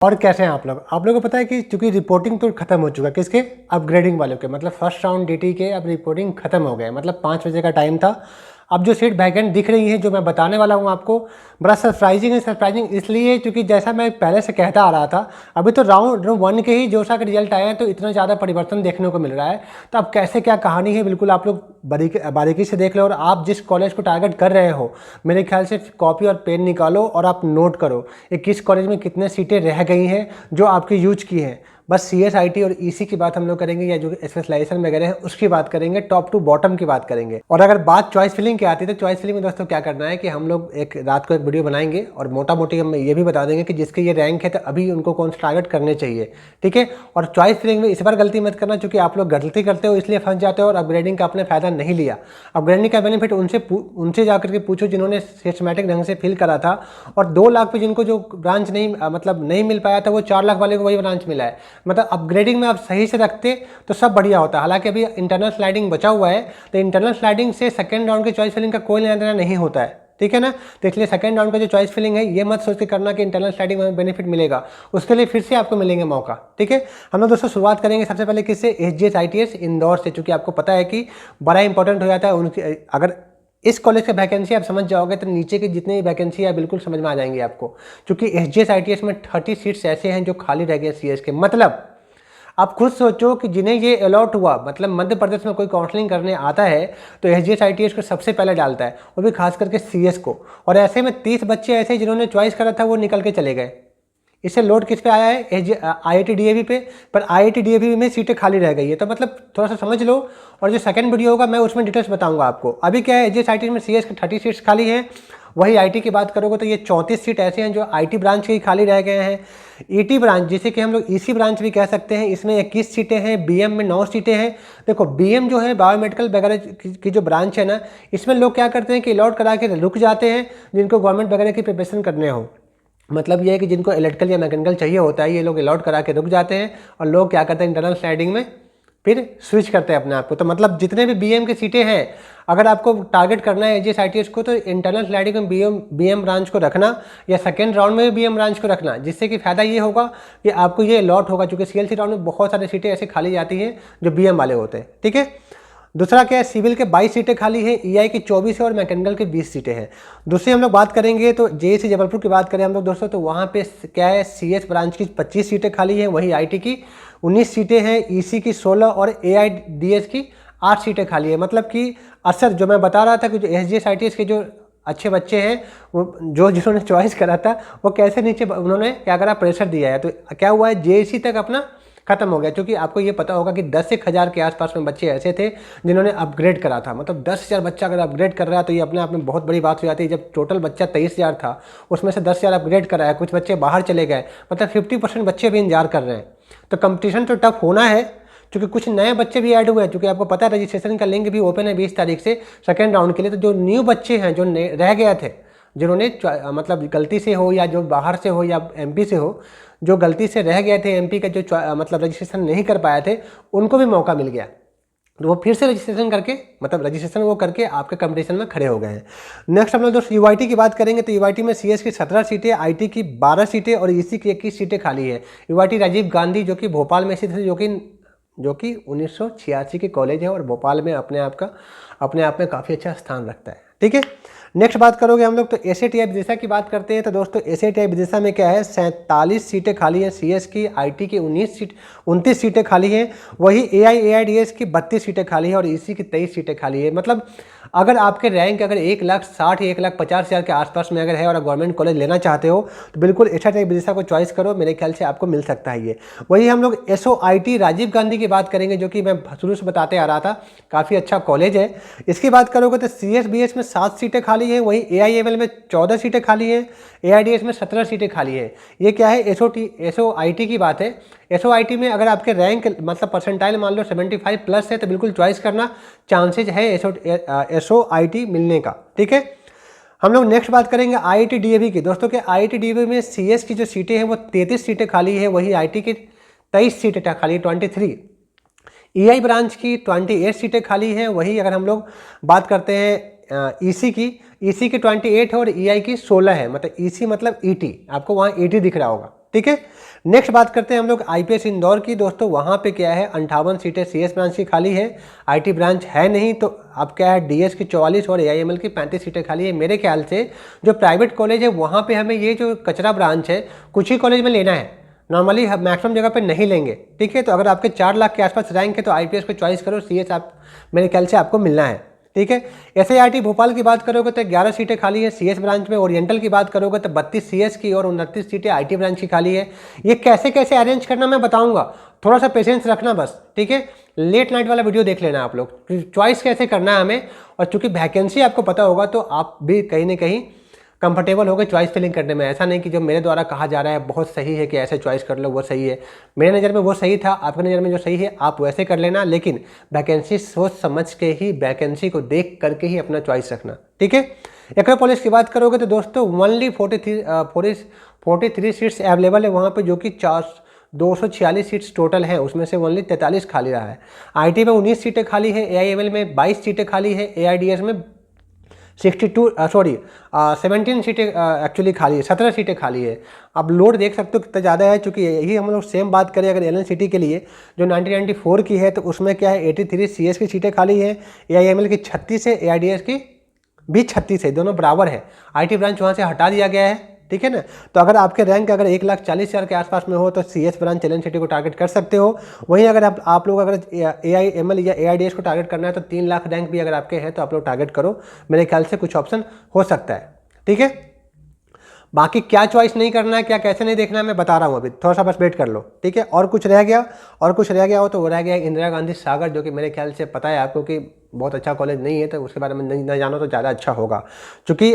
और कैसे हैं आप लोग? आप लोगों को पता है कि चूंकि रिपोर्टिंग तो खत्म हो चुका है, किसके? अपग्रेडिंग वालों के, मतलब फर्स्ट राउंड डीटी के अब रिपोर्टिंग खत्म हो गया, मतलब 5 बजे का टाइम था। अब जो सीट वैकेंट दिख रही है जो मैं बताने वाला हूँ आपको, बड़ा सरप्राइजिंग है। सरप्राइजिंग इसलिए क्योंकि जैसा मैं पहले से कहता आ रहा था, अभी तो राउंड 1 के ही जोशा के रिजल्ट आए हैं तो इतना ज़्यादा परिवर्तन देखने को मिल रहा है। तो अब कैसे क्या कहानी है, बिल्कुल आप लोग बारीकी से देख लो। और आप जिस कॉलेज को टारगेट कर रहे हो, मेरे ख्याल से कॉपी और पेन निकालो और आप नोट करो कि किस कॉलेज में कितने सीटें रह गई हैं जो आपकी यूज की हैं। बस CS IT और EC की बात हम लोग करेंगे, या जो स्पेशलाइजेशन वगैरह है उसकी बात करेंगे, टॉप टू बॉटम की बात करेंगे। और अगर बात चॉइस फिलिंग की आती है तो चॉइस फिलिंग में दोस्तों क्या करना है कि हम लोग एक रात को एक वीडियो बनाएंगे और मोटा मोटी हम ये भी बता देंगे कि जिसके ये रैंक है तो अभी उनको कौन सा टारगेट करने चाहिए, ठीक है। और चॉइस फिलिंग में इस बार गलती मत करना, क्योंकि आप लोग गलती करते हो इसलिए फंस जाते हो और अपग्रेडिंग का आपने फायदा नहीं लिया। अपग्रेडिंग का बेनिफिट उनसे जाकर के पूछो जिन्होंने सिस्टमैटिक ढंग से फिल करा था। और 2 लाख पे जिनको जो ब्रांच नहीं मिल पाया था, वो 4 लाख वाले को वही ब्रांच मिला है। मतलब अपग्रेडिंग में आप सही से रखते तो सब बढ़िया होता। हालांकि अभी इंटरनल स्लाइडिंग बचा हुआ है, तो इंटरनल स्लाइडिंग से सेकंड राउंड की चॉइस फिलिंग का कोई लेना देना नहीं होता है, ठीक है ना। तो इसलिए सेकंड राउंड का जो चॉइस फिलिंग है, ये मत सोच के करना कि इंटरनल स्लाइडिंग में बेनिफिट मिलेगा, उसके लिए फिर से आपको मिलेंगे मौका, ठीक है। हम लोग दोस्तों शुरुआत करेंगे सबसे पहले किससे? SGS ITS इंदौर से, चूंकि आपको पता है कि बड़ा इंपॉर्टेंट हो जाता है उनकी। अगर इस कॉलेज का वैकेंसी आप समझ जाओगे तो नीचे की जितनी भी वैकेंसी है बिल्कुल समझ में आ जाएंगी आपको। क्योंकि SGS ITS में 30 सीट्स ऐसे हैं जो खाली रह गए CS के। मतलब आप खुद सोचो कि जिन्हें ये अलॉट हुआ, मतलब मध्य प्रदेश में कोई काउंसलिंग करने आता है तो SGS ITS को सबसे पहले डालता है, वो भी खास करके CS को। और ऐसे में 30 बच्चे ऐसे जिन्होंने चॉइस करा था वो निकल के चले गए। इससे लोड किस पे आया है? IIT DAV पे। पर IIT DAV में सीटें खाली रह गई है, तो मतलब थोड़ा सा समझ लो। और जो सेकंड वीडियो होगा मैं उसमें डिटेल्स बताऊंगा आपको। अभी क्या है, SGS ITS में CS के 30 सीट्स खाली हैं। वही IT की बात करोगे तो ये 34 सीट ऐसे हैं जो IT ब्रांच के ही खाली रह गए हैं। ET ब्रांच, जिसे कि हम लोग EC ब्रांच भी कह सकते हैं, इसमें 21 सीटें हैं। BM में 9 सीटें हैं। देखो BM जो है बायोमेडिकल वगैरह की जो ब्रांच है ना, इसमें लोग क्या करते हैं कि अलॉट करा के रुक जाते हैं जिनको गवर्नमेंट वगैरह की प्रिपरेशन करने हो। मतलब ये है कि जिनको इलेक्ट्रिकल या मैकेनिकल चाहिए होता है, ये लोग अलॉट करा के रुक जाते हैं। और लोग क्या करते हैं, इंटरनल स्लाइडिंग में फिर स्विच करते हैं अपने आप को। तो मतलब जितने भी BM की सीटें हैं, अगर आपको टारगेट करना है SGS ITS को, तो इंटरनल स्लाइडिंग में BM ब्रांच को रखना, या सेकेंड राउंड में भी BM ब्रांच को रखना। जिससे कि फायदा ये होगा कि आपको ये अलॉट होगा, क्योंकि CLC राउंड में बहुत सारी सीटें ऐसे खाली जाती हैं जो BM वाले होते हैं, ठीक है। दूसरा क्या है, सिविल के 22 सीटें खाली हैं, EI की 24 है और मैकेनिकल की 20 सीटें हैं। दूसरी हम लोग बात करेंगे तो JEC जबलपुर की बात करें हम लोग दोस्तों, तो वहाँ पे क्या है, CS ब्रांच की 25 सीटें खाली हैं, वहीं IT की 19 सीटें हैं, EC की 16 और AIDS की 8 सीटें खाली है। मतलब कि अक्सर जो मैं बता रहा था कि जो SGS ITS के जो अच्छे बच्चे हैं, वो जो जिन्होंने चॉइस करा था, वो कैसे नीचे उन्होंने क्या करा, प्रेशर दिया है। तो क्या हुआ है, JEC तक अपना खत्म हो गया। क्योंकि आपको ये पता होगा कि 10-1000 के आसपास में बच्चे ऐसे थे जिन्होंने अपग्रेड करा था। मतलब 10,000 बच्चा अगर अपग्रेड कर रहा है तो ये अपने आप में बहुत बड़ी बात हो जाती है। जब टोटल बच्चा 23,000 था, उसमें से 10,000 अपग्रेड करा है, कुछ बच्चे बाहर चले गए, मतलब 50% बच्चे भी इंतजार कर रहे हैं। तो कंपटीशन तो टफ होना है, क्योंकि कुछ नए बच्चे भी ऐड हुए हैं। क्योंकि आपको पता है रजिस्ट्रेशन का लिंक भी ओपन है 20 तारीख से सेकेंड राउंड के लिए। तो जो न्यू बच्चे हैं जो रह गए थे, जिन्होंने मतलब गलती से हो या जो बाहर से हो या MP से हो, जो गलती से रह गए थे MP का जो मतलब रजिस्ट्रेशन नहीं कर पाए थे, उनको भी मौका मिल गया। तो वो फिर से रजिस्ट्रेशन करके, मतलब रजिस्ट्रेशन वो करके आपके कंपटीशन में खड़े हो गए हैं। नेक्स्ट हम लोग दोस्तों UIT की बात करेंगे, तो UIT में CS की 17 सीटें, IT की 12 सीटें और EC की 21 सीटें खाली है। UIT राजीव गांधी जो कि भोपाल में स्थित है, जो कि 1986 की कॉलेज है और भोपाल में अपने आप में काफ़ी अच्छा स्थान रखता है, ठीक है। नेक्स्ट बात करोगे हम लोग तो SATI विदिशा की बात करते हैं। तो दोस्तों SATI विदिशा में क्या है, 47 सीटें खाली हैं CS की, IT की 29 सीटें खाली हैं, वही AIDS की 32 सीटें खाली हैं और EC की 23 सीटें खाली है। मतलब अगर आपके रैंक अगर 1,60,000 या 1,50,000 के आसपास में अगर है और गवर्नमेंट कॉलेज लेना चाहते हो, तो बिल्कुल SATI विदिशा को चॉइस करो, मेरे ख्याल से आपको मिल सकता है ये। वही हम लोग SOIT राजीव गांधी की बात करेंगे, जो कि मैं शुरू से बताते आ रहा था, काफ़ी अच्छा कॉलेज है। इसकी बात करोगे तो CSBS में 7 सीटें खाली हैं, वही AIML में 14 सीटें खाली हैं, AIDS में 17 सीटें खाली हैं। ये क्या है, SOIT की बात है। SOIT में अगर आपके रैंक मतलब परसेंटाइल मान लो 75 प्लस है, तो बिल्कुल चॉइस करना, चांसेज है SOIT मिलने का, ठीक है। हम लोग नेक्स्ट बात करेंगे IIT DAV की। दोस्तों के IIT DAV में CS की जो सीटें हैं वो 33 सीटें खाली है, वही IT की 23 सीटें खाली, 23। EI ब्रांच की 28 सीटें खाली हैं। वही अगर हम लोग बात करते हैं EC की, ईसी की 28 है और ईआई की 16 है, मतलब ईसी मतलब ईटी, आपको वहाँ ईटी दिख रहा होगा, ठीक है। नेक्स्ट बात करते हैं हम लोग आईपीएस इंदौर की। दोस्तों वहाँ पे क्या है, 58 सीटें सीएस ब्रांच की खाली है, आईटी ब्रांच है नहीं, तो अब क्या है डीएस की 44 और एआईएमएल की 35 सीटें खाली है। मेरे ख्याल से जो प्राइवेट कॉलेज है वहाँ पे हमें ये जो कचरा ब्रांच है कुछ ही कॉलेज में लेना है, नॉर्मली मैक्सिमम जगह पे नहीं लेंगे, ठीक है। तो अगर आपके 4 लाख के आसपास रैंक है तो आईपीएस को चॉइस करो, सीएस आप मेरे ख्याल से आपको मिलना है, ठीक है। एसआईआईटी भोपाल की बात करोगे तो 11 सीटें खाली है सीएस ब्रांच में, ओरिएंटल की बात करोगे तो 32 सीएस की और 29 सीटें आईटी ब्रांच की खाली है। ये कैसे कैसे अरेंज करना मैं बताऊंगा, थोड़ा सा पेशेंस रखना बस, ठीक है। लेट नाइट वाला वीडियो देख लेना आप लोग, चॉइस कैसे करना है हमें, और चूंकि वैकेंसी आपको पता होगा तो आप भी कहीं ना कहीं कंफर्टेबल हो गए चॉइस फिलिंग करने में। ऐसा नहीं कि जो मेरे द्वारा कहा जा रहा है बहुत सही है कि ऐसे चॉइस कर लो वो सही है, मेरे नज़र में वो सही था, आपकी नज़र में जो सही है आप वैसे कर लेना, लेकिन वैकेंसी सोच समझ के ही, वैकेंसी को देख करके ही अपना चॉइस रखना, ठीक है। एक्रोपोलिस की बात करोगे तो दोस्तों ओनली 43 सीट्स अवेलेबल है वहाँ पर, जो कि 246 सीट्स टोटल हैं, उसमें से ओनली 43 खाली रहा है। आईटी में 19 सीटें खाली है, एआईएमएल में 22 सीटें खाली है, एआईडीएस में 17 सीटें एक्चुअली खाली है, 17 सीटें खाली है। अब लोड देख सकते हो कितना ज़्यादा है, चूँकि यही हम लोग सेम बात करें अगर एलएनसीटी के लिए जो 1994 की है तो उसमें क्या है 83 सीएस की सीटें खाली है, एआईएमएल की 36 है, एआईडीएस की भी 36 है, दोनों बराबर है। आईटी ब्रांच वहाँ से हटा दिया गया है, ठीक है ना। तो अगर आपके रैंक अगर 1,40,000 के आसपास में हो तो सीएस ब्रांच एलएनसीटी को टारगेट कर सकते हो। वहीं अगर आप लोग अगर एआईएमएल या एआईडीएस को टारगेट करना है तो 3 लाख रैंक भी अगर आपके हैं तो आप लोग टारगेट करो, मेरे ख्याल से कुछ ऑप्शन हो सकता है, ठीक है। बाकी क्या चॉइस नहीं करना है, क्या कैसे नहीं देखना है मैं बता रहा हूँ, अभी थोड़ा सा बस वेट कर लो, ठीक है। और कुछ रह गया हो तो वो रह गया इंदिरा गांधी सागर, जो कि मेरे ख्याल से पता है आपको कि बहुत अच्छा कॉलेज नहीं है, तो उसके बारे में नहीं जानो तो ज़्यादा अच्छा होगा। चूँकि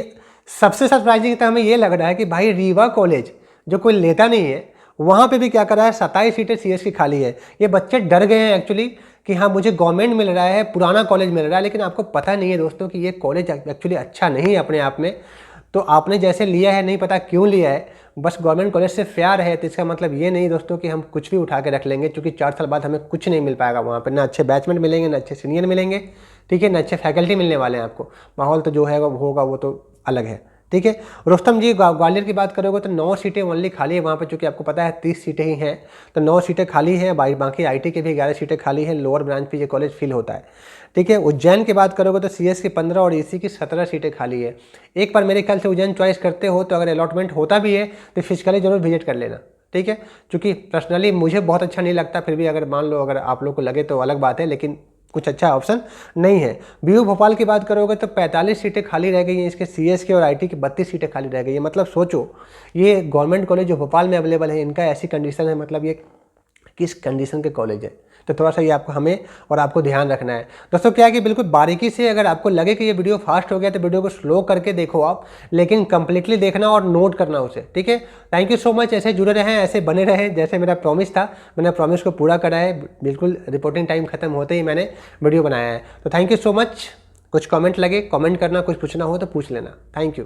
सबसे सरप्राइजिंग तो हमें ये लग रहा है कि भाई रीवा कॉलेज जो कोई लेता नहीं है वहाँ पे भी क्या कर रहा है, 27 सीटें सीएस की खाली है। ये बच्चे डर गए हैं एक्चुअली कि हाँ मुझे गवर्नमेंट मिल रहा है, पुराना कॉलेज मिल रहा है, लेकिन आपको पता नहीं है दोस्तों कि ये कॉलेज एक्चुअली अच्छा नहीं है अपने आप में। तो आपने जैसे लिया है, नहीं पता क्यों लिया है, बस गवर्नमेंट कॉलेज से प्यार है, तो इसका मतलब ये नहीं दोस्तों कि हम कुछ भी उठा के रख लेंगे, क्योंकि 4 साल बाद हमें कुछ नहीं मिल पाएगा वहाँ पर, ना अच्छे बैचमेंट मिलेंगे, ना अच्छे सीनियर मिलेंगे, ठीक है, ना अच्छे फैकल्टी मिलने वाले हैं आपको। माहौल तो जो है वो होगा वो तो अलग है, ठीक है। रुस्तम जी ग्वालियर की बात करोगे तो 9 सीटें ओनली खाली है वहाँ पे, चूँकि आपको पता है 30 सीटें ही हैं, तो 9 सीटें खाली हैं, बाकी आईटी के भी 11 सीटें खाली हैं, लोअर ब्रांच पे ये कॉलेज फिल होता है, ठीक है। उज्जैन की बात करोगे तो सीएस की 15 और ईसी की 17 सीटें खाली है। एक बार मेरे ख्याल से उज्जैन चॉइस करते हो तो अगर अलॉटमेंट होता भी है तो फिजिकली जरूर विजिट कर लेना, ठीक है। चूँकि पर्सनली मुझे बहुत अच्छा नहीं लगता, फिर भी अगर मान लो अगर आप लोग को लगे तो अलग बात है, लेकिन कुछ अच्छा ऑप्शन नहीं है। बीयू भोपाल की बात करोगे तो 45 सीटें खाली रह गई हैं इसके सीएस के, और आईटी की 32 सीटें खाली रह गई हैं। मतलब सोचो ये गवर्नमेंट कॉलेज जो भोपाल में अवेलेबल है इनका ऐसी कंडीशन है, मतलब ये किस कंडीशन के कॉलेज है। तो थोड़ा सा ये आपको हमें और आपको ध्यान रखना है दोस्तों। क्या है कि बिल्कुल बारीकी से, अगर आपको लगे कि ये वीडियो फास्ट हो गया तो वीडियो को स्लो करके देखो आप, लेकिन कंप्लीटली देखना और नोट करना उसे, ठीक है। थैंक यू सो मच, ऐसे जुड़े रहें, ऐसे बने रहें, जैसे मेरा प्रॉमिस था, मैंने प्रॉमिस को पूरा करा है, बिल्कुल रिपोर्टिंग टाइम खत्म होते ही मैंने वीडियो बनाया है। तो थैंक यू सो मच। कुछ कमेंट लगे कमेंट करना, कुछ पूछना हो तो पूछ लेना। Thank you.